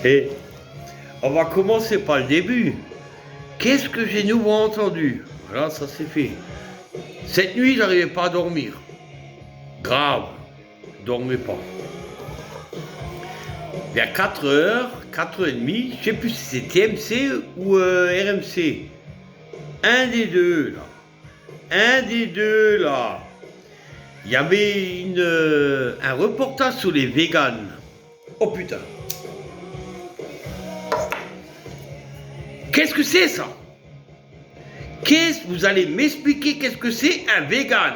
Et on va commencer par le début. Qu'est-ce que j'ai nouveau entendu? Voilà, ça c'est fait. Cette nuit, j'arrivais pas à dormir. Grave, je dormais pas. Vers 4h, 4h30, je sais plus si c'est TMC ou RMC. Un des deux, là. Il y avait un reportage sur les véganes. Oh putain. Qu'est-ce que c'est ça? Vous allez m'expliquer qu'est-ce que c'est un vegan?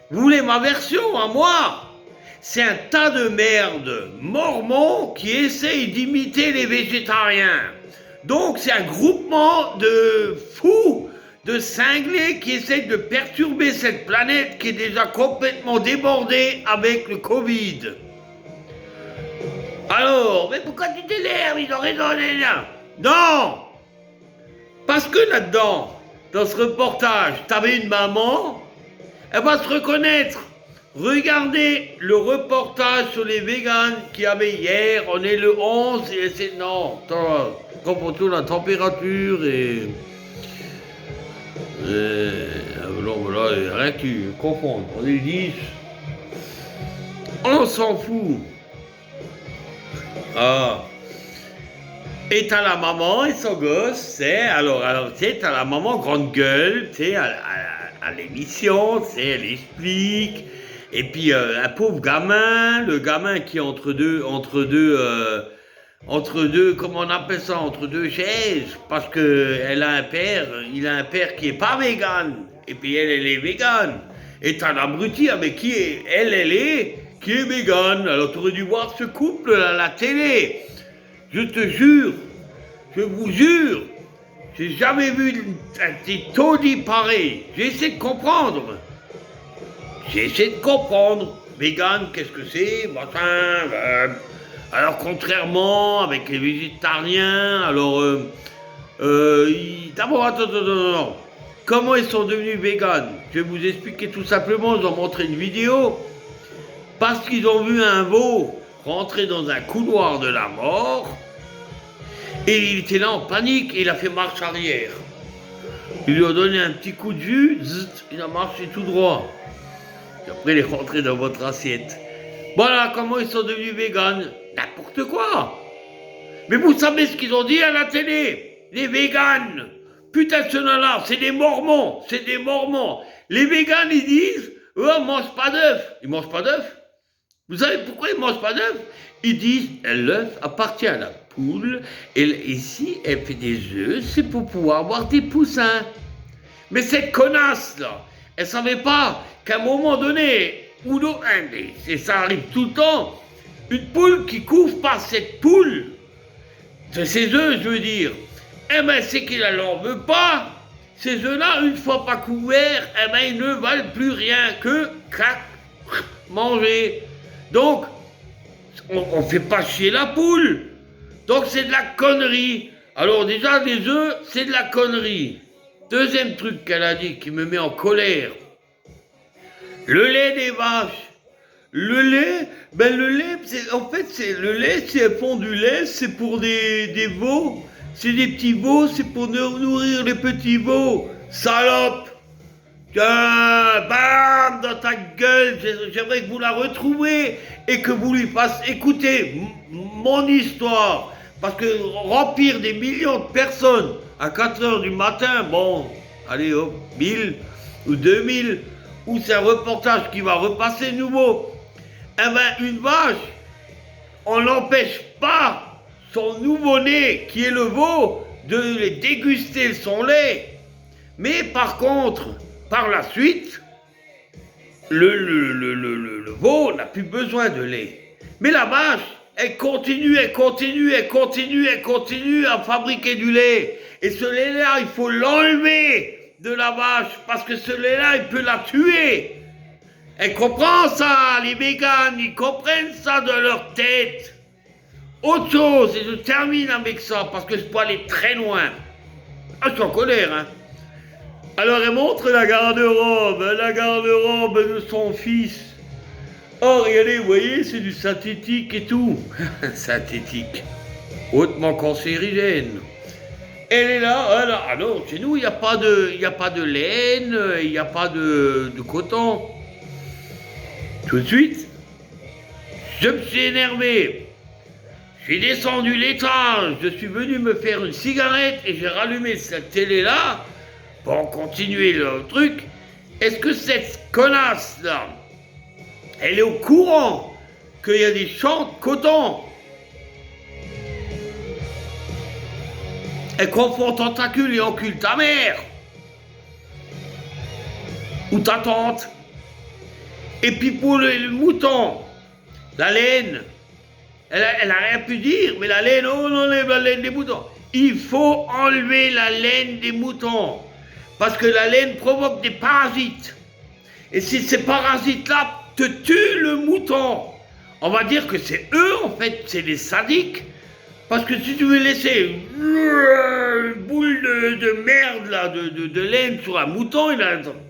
Vous voulez ma version à moi? C'est un tas de merde mormons qui essayent d'imiter les végétariens. Donc c'est un groupement de fous, de cinglés qui essayent de perturber cette planète qui est déjà complètement débordée avec le Covid. Alors, mais pourquoi tu t'énerves? Ils ont raison, là. Non! Parce que là-dedans, dans ce reportage, t'avais une maman, elle va se reconnaître. Regardez le reportage sur les véganes qu'il y avait hier, on est le 11 et c'est... Non, attends, comprends-tu la température et... voilà, rien qui confondre, on est 10. On s'en fout. Ah. Et t'as la maman et son gosse, tu sais, alors tu sais, t'as la maman grande gueule, tu sais, à l'émission, tu sais, elle explique, et puis un pauvre gamin, le gamin qui est entre deux, comment on appelle ça, entre deux chaises, parce que il a un père qui est pas vegan, et puis elle est végane, et t'as l'abruti avec qui elle est, qui est végane, alors t'aurais dû voir ce couple à la télé. Je te jure, je vous jure, j'ai jamais vu des taudis pareils. J'ai essayé de comprendre. Vegan, qu'est-ce que c'est? Alors, contrairement avec les végétariens, alors... D'abord, attends. Comment ils sont devenus véganes? Je vais vous expliquer tout simplement, je vais vous montrer une vidéo. Parce qu'ils ont vu un veau rentrer dans un couloir de la mort, et il était là en panique, et il a fait marche arrière. Ils lui ont donné un petit coup de jus, il a marché tout droit. Et après, il est rentré dans votre assiette. Voilà comment ils sont devenus véganes. N'importe quoi. Mais vous savez ce qu'ils ont dit à la télé? Les véganes. Putain, ceux-là, c'est des mormons. Les véganes, ils disent, oh, on mange pas d'œufs. Ils mangent pas d'œufs? Vous savez pourquoi ils ne mangent pas d'œufs? Ils disent l'œuf appartient à la poule et si elle fait des œufs, c'est pour pouvoir avoir des poussins. Mais cette connasse-là, elle ne savait pas qu'à un moment donné, et ça arrive tout le temps, une poule qui couvre pas cette poule, de ses œufs, je veux dire, eh ben c'est qu'il ne l'en veut pas. Ces œufs-là, une fois pas couverts, eh ben ils ne valent plus rien que manger. Donc, on fait pas chier la poule. Donc, c'est de la connerie. Alors, déjà, les œufs, c'est de la connerie. Deuxième truc qu'elle a dit qui me met en colère. Le lait des vaches. Le lait, si elles font du lait, c'est pour des veaux. C'est des petits veaux, c'est pour nourrir les petits veaux. Salope. Tiens, bam, dans ta gueule, j'aimerais que vous la retrouviez et que vous lui fassiez écouter mon histoire. Parce que remplir des millions de personnes à 4h du matin, bon, allez hop, 1000 ou 2000, ou c'est un reportage qui va repasser nouveau. Eh ben, une vache, on n'empêche pas son nouveau-né, qui est le veau, de déguster son lait. Mais par contre, par la suite, le veau n'a plus besoin de lait. Mais la vache, elle continue à fabriquer du lait. Et ce lait-là, il faut l'enlever de la vache, parce que ce lait-là, il peut la tuer. Elle comprend ça, les véganes, ils comprennent ça de leur tête. Autre chose, et je termine avec ça, parce que je peux aller très loin. Ah, je suis en colère, hein. Alors elle montre la garde-robe de son fils. Oh, regardez, vous voyez, c'est du synthétique et tout. Synthétique. hautement cancérigène. Elle est là, ah non, chez nous, il n'y a pas de laine, il n'y a pas de coton. Tout de suite, je me suis énervé. J'ai descendu l'étage, je suis venu me faire une cigarette et j'ai rallumé cette télé-là pour continuer le truc. Est-ce que cette connasse-là, elle est au courant qu'il y a des champs de coton? Elle confond tentacules et encule ta mère ou ta tante. Et puis pour le mouton, la laine, elle a rien pu dire, mais la laine, on enlève la laine des moutons. Il faut enlever la laine des moutons, parce que la laine provoque des parasites. Et si ces parasites-là te tuent le mouton, on va dire que c'est eux, en fait, c'est des sadiques. Parce que si tu veux laisser une boule de merde, là, de laine sur un mouton,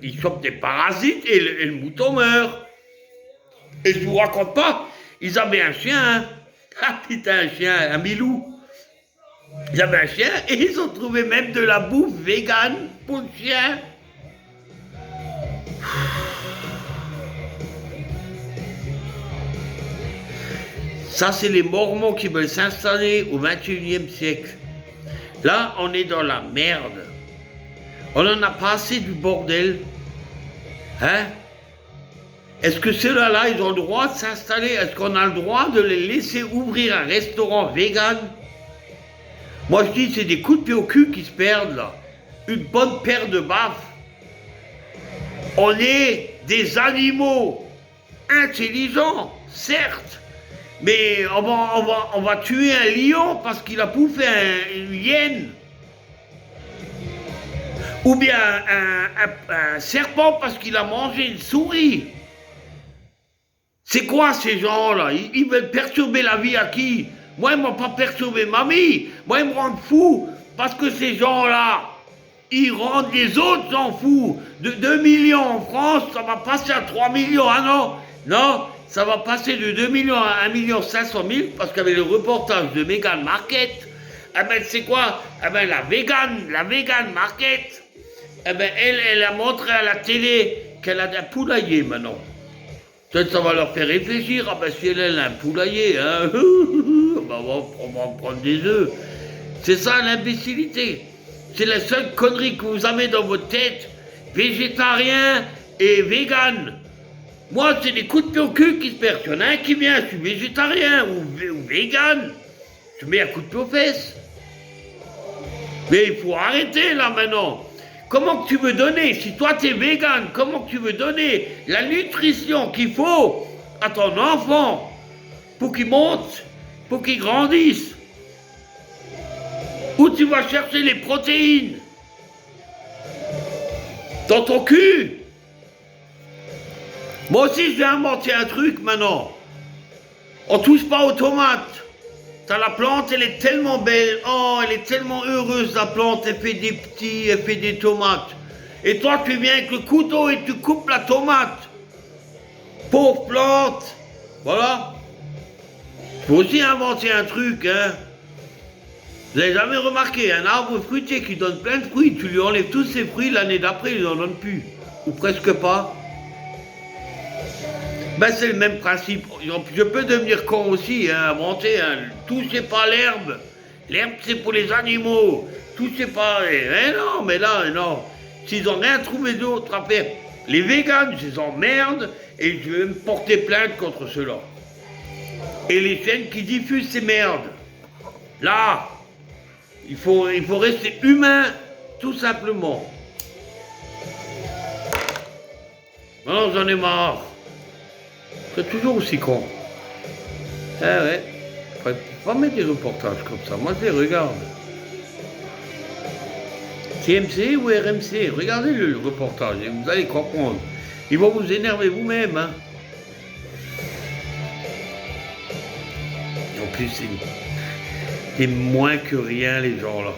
il chope des parasites et le mouton meurt. Et je vous raconte pas, ils avaient un chien, hein. Ah putain, un chien, un milou. Ils avaient un chien et ils ont trouvé même de la bouffe végane pour le chien. Ça, c'est les Mormons qui veulent s'installer au XXIe siècle. Là, on est dans la merde. On en a pas assez du bordel. Hein? Est-ce que ceux-là, ils ont le droit de s'installer? Est-ce qu'on a le droit de les laisser ouvrir un restaurant vegan? Moi, je dis, c'est des coups de pied au cul qui se perdent, là. Une bonne paire de baffes. On est des animaux intelligents, certes. Mais on va tuer un lion parce qu'il a bouffé une hyène. Ou bien un serpent parce qu'il a mangé une souris. C'est quoi ces gens-là? Ils veulent perturber la vie à qui? Moi, ils m'ont pas perturbé ma vie. Moi, ils me rendent fou parce que ces gens-là, ils rendent les autres gens fous. De 2 millions en France, ça va passer à 3 millions. Ah non, non. Ça va passer de 2 millions à 1 500 000 parce qu'avec le reportage de Meghan Markle, eh ben c'est quoi? Eh ben la Meghan Markle, eh ben elle a montré à la télé qu'elle a un poulailler maintenant. Peut-être ça va leur faire réfléchir. Ah ben si elle a un poulailler, hein, on va en prendre des œufs. C'est ça l'imbécilité. C'est la seule connerie que vous avez dans votre tête, végétarien et vegan. Moi, c'est des coups de pied au cul qui se perdent. Il y en a un qui vient, je suis végétarien ou vegan, je mets un coup de pied aux fesses. Mais il faut arrêter là maintenant. Comment que tu veux donner, si toi tu es vegan, comment que tu veux donner la nutrition qu'il faut à ton enfant pour qu'il monte, pour qu'il grandisse? Où tu vas chercher les protéines? Dans ton cul? Moi aussi, je vais inventer un truc maintenant. On touche pas aux tomates. T'as la plante, elle est tellement belle. Oh, elle est tellement heureuse, la plante. Elle fait des petits, elle fait des tomates. Et toi, tu viens avec le couteau et tu coupes la tomate. Pauvre plante. Voilà. Faut aussi inventer un truc, hein. Vous n'avez jamais remarqué, un arbre fruitier qui donne plein de fruits, tu lui enlèves tous ses fruits, l'année d'après, il n'en donne plus. Ou presque pas. Ben c'est le même principe. Je peux devenir con aussi, hein, inventer, hein. Touchez pas l'herbe. L'herbe c'est pour les animaux. Touchez pas. Non, mais là, non. S'ils n'ont rien trouvé d'autre à faire, les végans, je les emmerde et je vais me porter plainte contre ceux-là. Et les chaînes qui diffusent ces merdes. Là, il faut rester humain, tout simplement. Non, j'en ai marre. C'est toujours aussi con. Ah ouais. Faut pas mettre des reportages comme ça. Moi, je les regarde. TMC ou RMC, regardez le reportage et vous allez comprendre. Ils vont vous énerver vous-même. Hein. En plus, c'est moins que rien, les gens là.